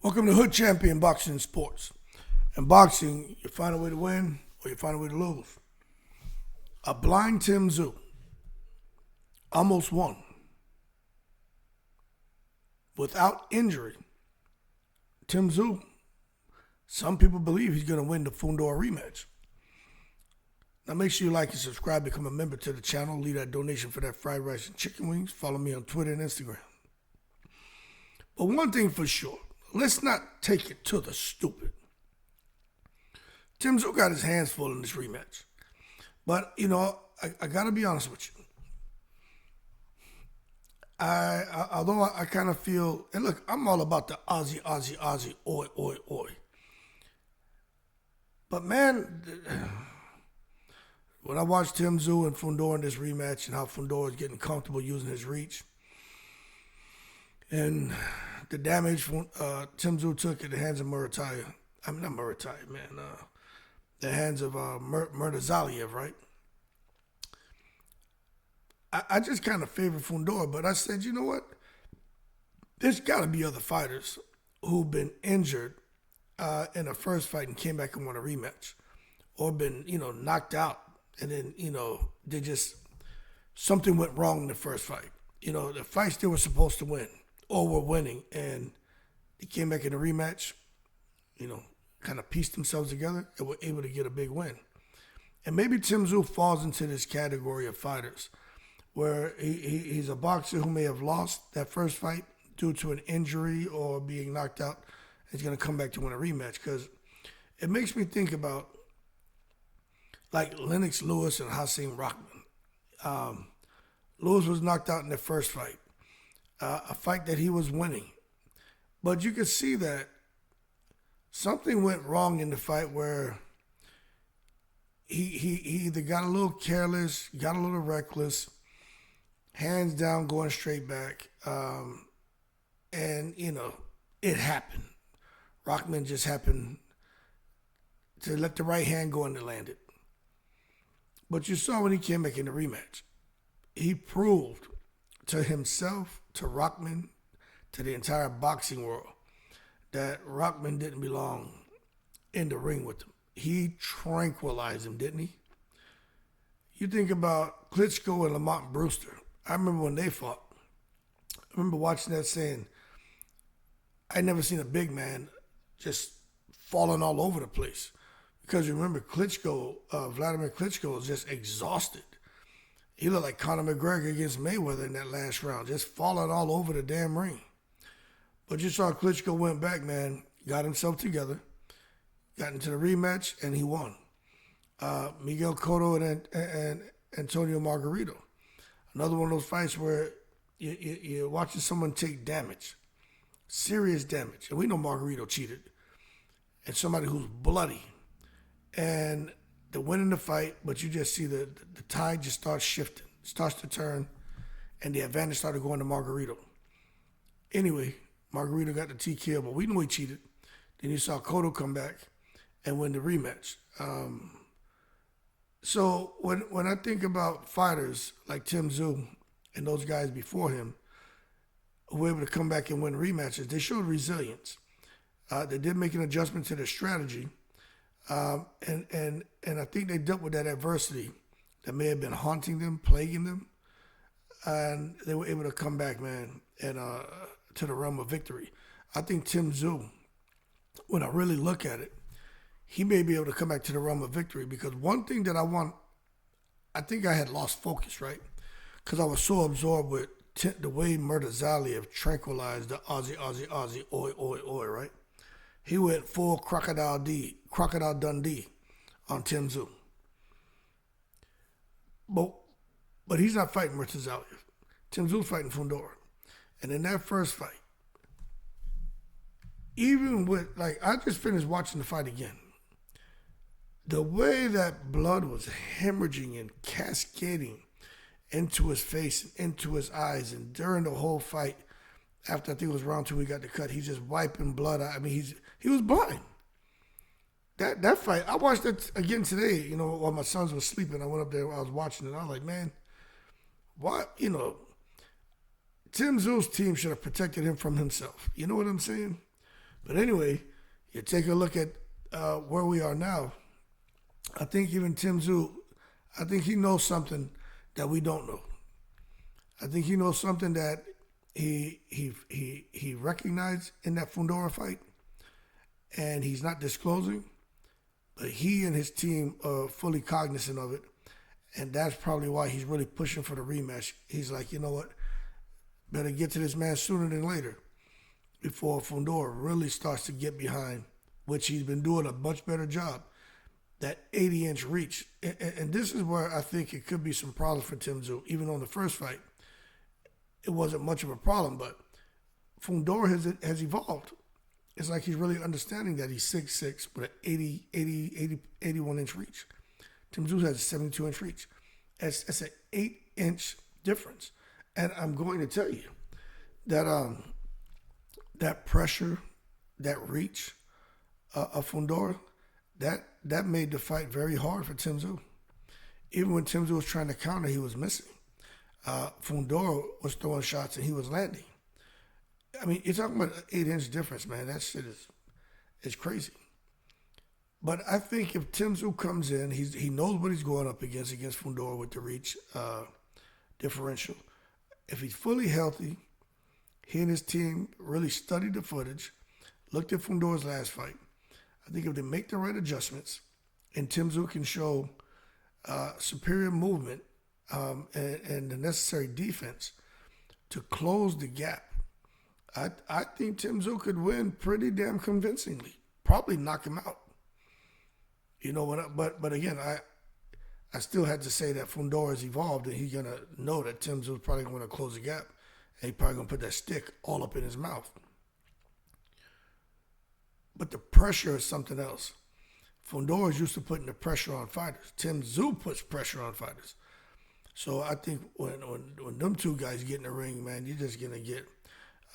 Welcome to Hood Champion Boxing and Sports. In boxing, you find a way to win or you find a way to lose. A blind Tszu almost won without injury. Tszu, some people believe he's going to win the Fundora rematch. Now make sure you like and subscribe, become a member to the channel, leave that donation for that fried rice and chicken wings. Follow me on Twitter and Instagram. But one thing for sure, let's not take it to the stupid. Tszu got his hands full in this rematch. But, I got to be honest with you. Although I kind of feel, and look, I'm all about the Aussie, Oi.Oi. But man, when I watched Tszu and Fundora in this rematch and how Fundora is getting comfortable using his reach, and the damage Tszu took at the hands of Murataya. I mean, not Murataya, man. The hands of Murtazaliev, right? I just kind of favor Fundora, but I said, you know what? There's got to be other fighters who've been injured in a first fight and came back and won a rematch, or been, knocked out, and then, they just, something went wrong in the first fight. The fights they were supposed to win, or were winning, and they came back in a rematch, kind of pieced themselves together and were able to get a big win. And maybe Tszu falls into this category of fighters where he's a boxer who may have lost that first fight due to an injury or being knocked out. He's going to come back to win a rematch, because it makes me think about like Lennox Lewis and Hasim Rahman. Lewis was knocked out in the first fight, a fight that he was winning. But you could see that something went wrong in the fight where he either got a little careless, got a little reckless, hands down going straight back. And, it happened. Rahman just happened to let the right hand go and it landed. But you saw when he came back in the rematch, he proved to himself, to Rahman, to the entire boxing world, that Rahman didn't belong in the ring with him. He tranquilized him, didn't he? You think about Klitschko and Lamont Brewster. I remember when they fought. I remember watching that saying, I never seen a big man just falling all over the place. Because you remember Klitschko, Vladimir Klitschko was just exhausted. He looked like Conor McGregor against Mayweather in that last round, just falling all over the damn ring. But you saw Klitschko went back, man, got himself together, got into the rematch, and he won. Miguel Cotto and Antonio Margarito. Another one of those fights where you're watching someone take damage, serious damage. And we know Margarito cheated. And somebody who's bloody. And they're winning the fight, but you just see the tide just starts shifting, starts to turn, and the advantage started going to Margarito. Anyway, Margarito got the TKO, but we know he cheated. Then you saw Cotto come back and win the rematch. So when I think about fighters like Tszu and those guys before him who were able to come back and win rematches, they showed resilience. They did make an adjustment to their strategy. And I think they dealt with that adversity that may have been haunting them, plaguing them, and they were able to come back, man, and to the realm of victory. I think Tszu, when I really look at it, he may be able to come back to the realm of victory, because one thing that I think I had lost focus, right? Because I was so absorbed with the way Murtazaliev tranquilized the Aussie, Oi.Oi, right? He went full Crocodile Dundee on Tszu. But he's not fighting Murtazaliev. Tszu's fighting Fundora. And in that first fight, even with, I just finished watching the fight again. The way that blood was hemorrhaging and cascading into his face and into his eyes, and during the whole fight, after I think it was round 2, he got the cut, he's just wiping blood out. I mean, he was blind. That fight, I watched it again today, while my sons were sleeping. I went up there, I was watching it. I was like, man, what, Tszu's team should have protected him from himself. You know what I'm saying? But anyway, you take a look at where we are now. I think even Tszu, I think he knows something that we don't know. I think he knows something that he recognized in that Fundora fight, and he's not disclosing. But he and his team are fully cognizant of it, and that's probably why he's really pushing for the rematch. He's like, you know what? Better get to this man sooner than later before Fundora really starts to get behind, which he's been doing a much better job. That 80-inch reach. And this is where I think it could be some problems for Tszu. Even on the first fight, it wasn't much of a problem, but Fundora has evolved. It's like he's really understanding that he's 6'6", with an 81-inch reach. Tszu has a 72-inch reach. It's an 8-inch difference. And I'm going to tell you that that pressure, that reach of Fundora, that made the fight very hard for Tszu. Even when Tszu was trying to counter, he was missing. Fundora was throwing shots and he was landing. I mean, you're talking about an 8-inch difference, man. That shit is crazy. But I think if Tszu comes in, he knows what he's going up against Fundora with the reach differential. If he's fully healthy, he and his team really studied the footage, looked at Fundora's last fight. I think if they make the right adjustments and Tszu can show superior movement and the necessary defense to close the gap, I think Tszu could win pretty damn convincingly. Probably knock him out. You know what? But again, I still had to say that Fundora has evolved, and he's gonna know that Tszu's probably gonna close the gap, and he's probably gonna put that stick all up in his mouth. But the pressure is something else. Fundora is used to putting the pressure on fighters. Tszu puts pressure on fighters. So I think when them two guys get in the ring, man, you're just gonna get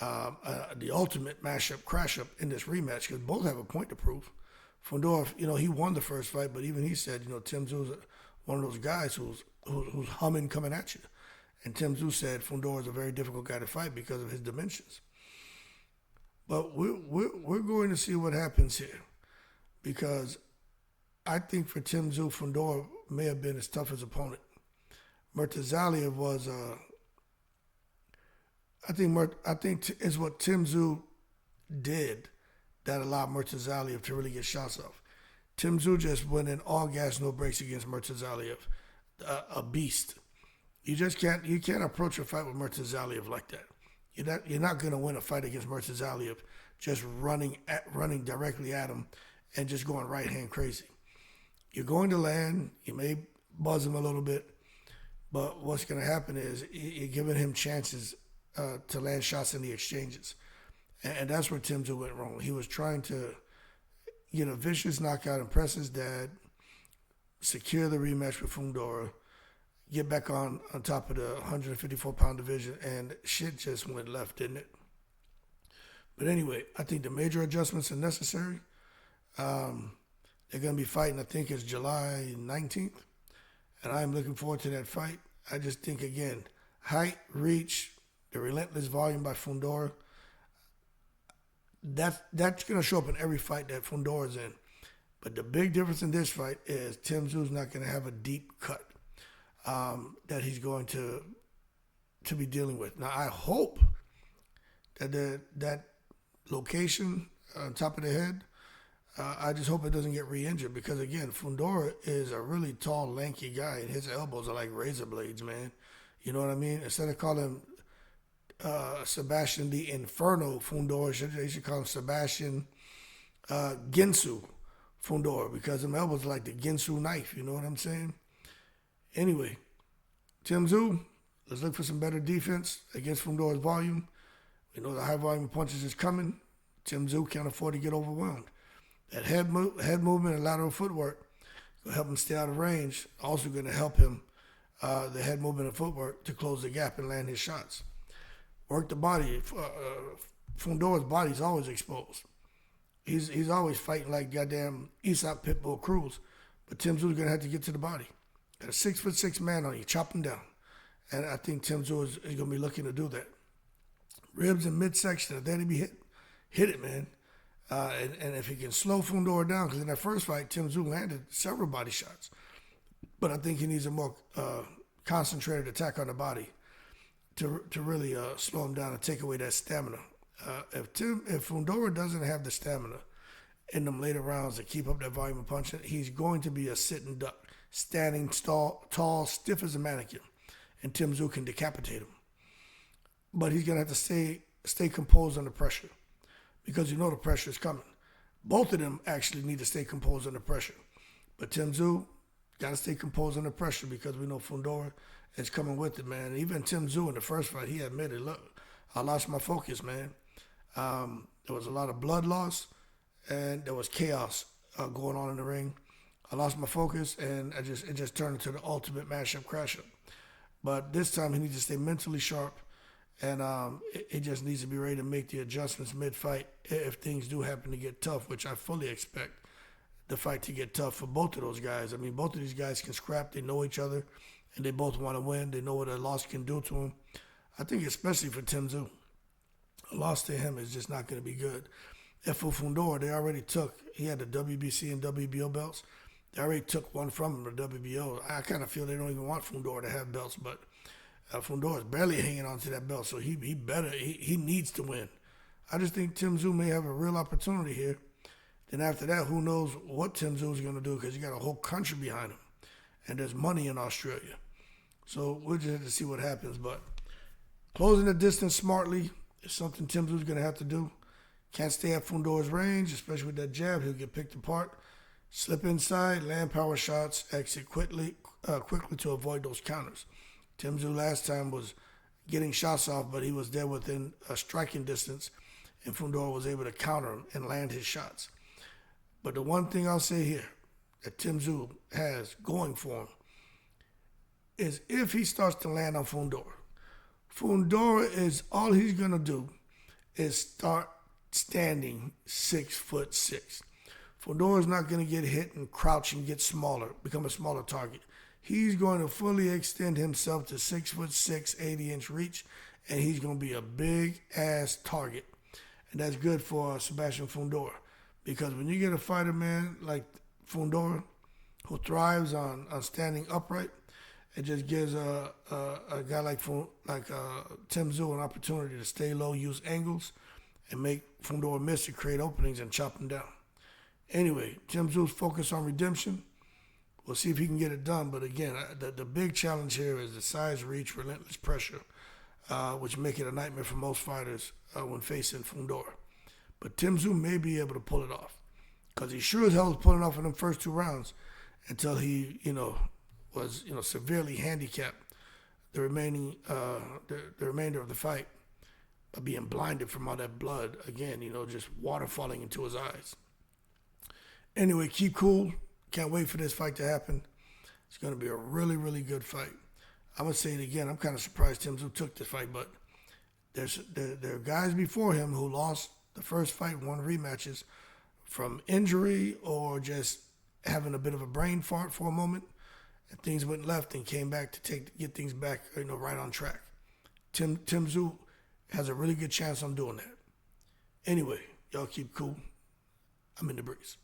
the ultimate mashup, crash up in this rematch, because both have a point to prove. Fundora, he won the first fight, but even he said, Tszu's one of those guys who's humming coming at you. And Tszu said Fundora is a very difficult guy to fight because of his dimensions. But we're going to see what happens here, because I think for Tszu, Fundora may have been his toughest opponent. Murtazaliev was, I think it's what Tszu did that allowed Murtazaliev to really get shots off. Tszu just went in all gas, no brakes against Murtazaliev, a beast. You can't approach a fight with Murtazaliev like that. You're not going to win a fight against Murtazaliev just running directly at him and just going right hand crazy. You're going to land. You may buzz him a little bit, but what's going to happen is you're giving him chances to land shots in the exchanges. And that's where Tszu went wrong. He was trying to get a vicious knockout, impress his dad, secure the rematch with Fundora, get back on top of the 154-pound division, and shit just went left, didn't it? But anyway, I think the major adjustments are necessary. They're going to be fighting, I think it's July 19th, and I'm looking forward to that fight. I just think, again, height, reach, the relentless volume by Fundora, that's going to show up in every fight that Fundora's in. But the big difference in this fight is Tszu's not going to have a deep cut that he's going to be dealing with. Now, I hope that that location on top of the head, I just hope it doesn't get re-injured, because, again, Fundora is a really tall, lanky guy, and his elbows are like razor blades, man. You know what I mean? Instead of calling Sebastian the Inferno Fundora, they should call him Sebastian Ginsu Fundora, because them elbows are like the Ginsu knife, you know what I'm saying? Anyway, Tszu, let's look for some better defense against Fundora's volume. We know the high volume punches is coming. Tszu can't afford to get overwhelmed. That head movement and lateral footwork will help him stay out of range. Also going to help him, the head movement and footwork, to close the gap and land his shots. Work the body. Fundora's body's always exposed. He's always fighting like goddamn Aesop Pitbull Cruz. But Tszu's going to have to get to the body. Got a 6'6" man on you, chop him down. And I think Tszu is going to be looking to do that. Ribs and midsection, if they be hit it, man. And if he can slow Fundora down, because in that first fight, Tszu landed several body shots. But I think he needs a more concentrated attack on the body to really slow him down and take away that stamina. If Fundora doesn't have the stamina in them later rounds to keep up that volume of punching, he's going to be a sitting duck, standing tall, stiff as a mannequin, and Tszu can decapitate him. But he's gonna have to stay composed under pressure, because the pressure is coming. Both of them actually need to stay composed under pressure, but Tszu got to stay composed under pressure because we know Fundora is coming with it, man. Even Tszu in the first fight, he admitted, look, I lost my focus, man. There was a lot of blood loss, and there was chaos going on in the ring. I lost my focus, and it just turned into the ultimate mashup crasher. But this time, he needs to stay mentally sharp, and it just needs to be ready to make the adjustments mid-fight if things do happen to get tough, which I fully expect the fight to get tough for both of those guys. I mean, both of these guys can scrap. They know each other, and they both want to win. They know what a loss can do to them. I think especially for Tszu, a loss to him is just not going to be good. And for Fundora, he had the WBC and WBO belts. They already took one from him, the WBO. I kind of feel they don't even want Fundora to have belts, but Fundora is barely hanging on to that belt, so he needs to win. I just think Tszu may have a real opportunity here. Then after that, who knows what Tszu is going to do, because you got a whole country behind him, and there's money in Australia. So we'll just have to see what happens. But closing the distance smartly is something Tszu's going to have to do. Can't stay at Fundora's range, especially with that jab. He'll get picked apart. Slip inside, land power shots, exit quickly to avoid those counters. Tszu last time was getting shots off, but he was there within a striking distance, and Fundora was able to counter him and land his shots. But the one thing I'll say here that Tszu has going for him is if he starts to land on Fundora is all he's going to do is start standing 6'6". Fundora's not going to get hit and crouch and get smaller, become a smaller target. He's going to fully extend himself to 6'6", 80-inch reach, and he's going to be a big-ass target. And that's good for Sebastian Fundora, because when you get a fighter, man, like Fundora, who thrives on standing upright, it just gives a guy like Tszu an opportunity to stay low, use angles, and make Fundora miss to create openings and chop him down. Anyway, Tszu's focus on redemption. We'll see if he can get it done. But again, the big challenge here is the size, reach, relentless pressure, which make it a nightmare for most fighters when facing Fundora. But Tszu may be able to pull it off, because he sure as hell was pulling off in the first 2 rounds until he, was severely handicapped the remainder of the fight by being blinded from all that blood. Again, just water falling into his eyes. Anyway, keep cool. Can't wait for this fight to happen. It's going to be a really, really good fight. I'm going to say it again. I'm kind of surprised Tszu took this fight, but there are guys before him who lost the first fight, won rematches from injury or just having a bit of a brain fart for a moment, and things went left and came back to get things back, right on track. Tszu has a really good chance on doing that. Anyway, y'all keep cool. I'm in the breeze.